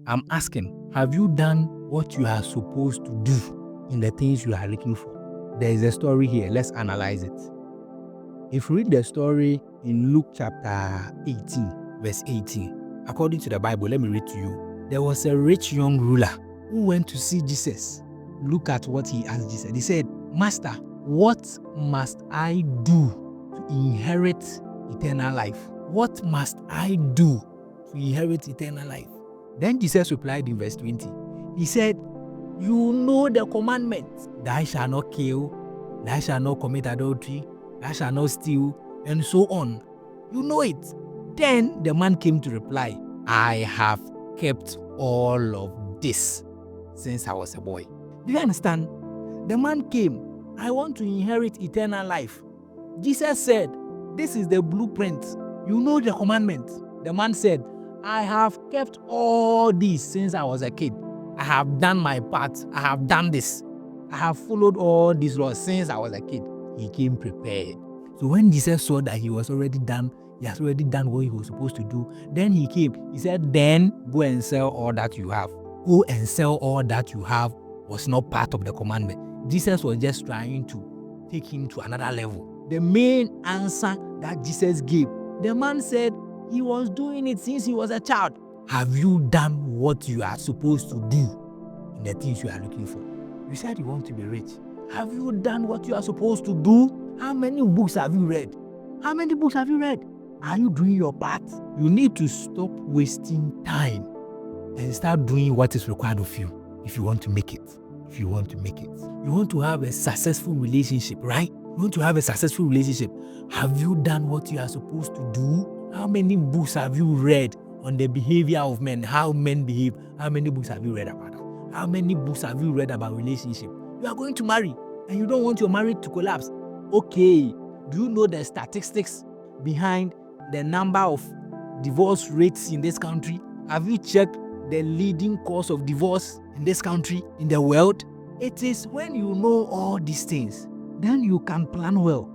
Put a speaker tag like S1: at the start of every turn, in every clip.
S1: I'm asking, have you done what you are supposed to do in the things you are looking for? There is a story here. Let's analyze it. If you read the story in Luke chapter 18, verse 18, according to the Bible, let me read to you. There was a rich young ruler who went to see Jesus. Look at what he asked Jesus. He said, Master, what must I do to inherit eternal life? What must I do to inherit eternal life? Then Jesus replied in verse 20. He said, you know the commandments. Thou shalt not kill, thou shalt not commit adultery, thou shalt not steal, and so on. You know it. Then the man came to reply, I have kept all of this since I was a boy. Do you understand? The man came, I want to inherit eternal life. Jesus said, this is the blueprint. You know the commandment. The man said, I have kept all this since I was a kid. I have done my part. I have done this. I have followed all these laws since I was a kid. He came prepared. So when Jesus saw that he has already done what he was supposed to do, then he came. He said, then go and sell all that you have. Go and sell all that you have was not part of the commandment. Jesus was just trying to take him to another level. The main answer that Jesus gave, the man said he was doing it since he was a child. Have you done what you are supposed to do in the things you are looking for? You said you want to be rich. Have you done what you are supposed to do? How many books have you read? How many books have you read? Are you doing your part? You need to stop wasting time and start doing what is required of you if you want to make it. If you want to make it. You want to have a successful relationship, right? You want to have a successful relationship. Have you done what you are supposed to do? How many books have you read on the behavior of men, how men behave? How many books have you read about that? How many books have you read about relationship? You are going to marry and you don't want your marriage to collapse. Okay, do you know the statistics behind the number of divorce rates in this country? Have you checked the leading cause of divorce in this country, in the world? It is when you know all these things, then you can plan well,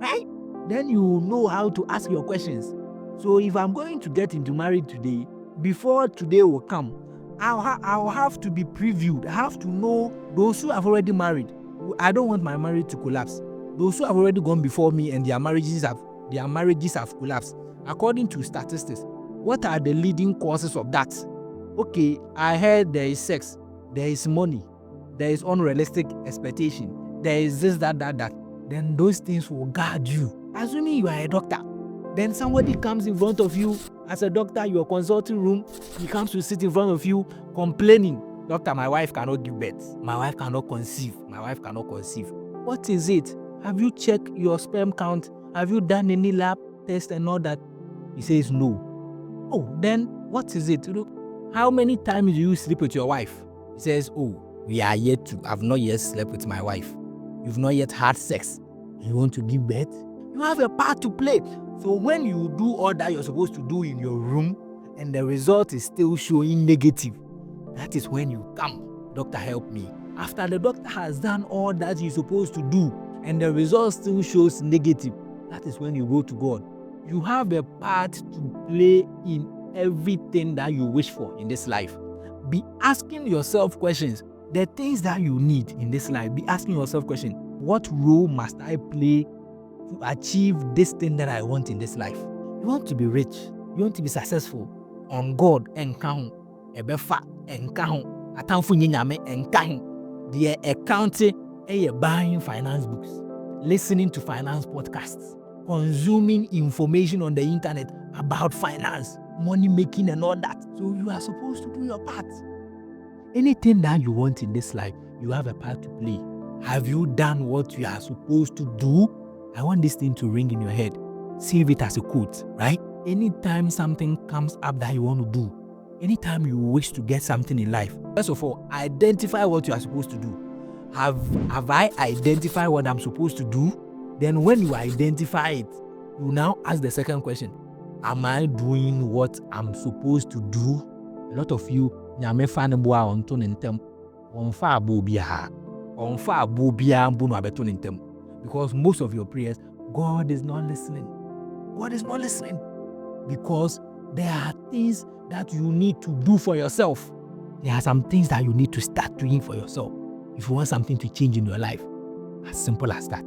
S1: right? Then you know how to ask your questions. So if I'm going to get into marriage today, before today will come, I'll have to be previewed. I have to know those who have already married. I don't want my marriage to collapse. Those who have already gone before me and their marriages have collapsed. According to statistics, what are the leading causes of that? Okay, I heard there is sex, there is money, there is unrealistic expectation, there is this, that. Then those things will guard you. Assuming you are a doctor, then somebody comes in front of you as a doctor, your consulting room, he comes to sit in front of you complaining, Doctor, my wife cannot give birth. My wife cannot conceive. What is it? Have you checked your sperm count? Have you done any lab test and all that? He says no. Oh, then what is it? Look, how many times do you sleep with your wife? He says, oh, I've not yet slept with my wife. You've not yet had sex. You want to give birth? You have a part to play. So when you do all that you're supposed to do in your room and the result is still showing negative, that is when you come, doctor, help me. After the doctor has done all that he's supposed to do and the result still shows negative, that is when you go to God. You have a part to play in everything that you wish for in this life. Be asking yourself questions. The things that you need in this life, be asking yourself questions. What role must I play to achieve this thing that I want in this life? You want to be rich. You want to be successful. On God, encounter. Ebefa, encounter. Atamfu nyinyame, encounter. The accounting, buying finance books, listening to finance podcasts, consuming information on the internet about finance, money making and all that. So you are supposed to do your part. Anything that you want in this life, you have a part to play. Have you done what you are supposed to do? I want this thing to ring in your head. Save it as a quote, right? Anytime something comes up that you want to do, anytime you wish to get something in life, first of all, identify what you are supposed to do. Have I identified what I'm supposed to do? Then when you identify it, you now ask the second question. Am I doing what I'm supposed to do? A lot of you, because most of your prayers, God is not listening. God is not listening because There are things that you need to do for yourself. There are some things that you need to start doing for yourself if you want something to change in your life. As simple as that.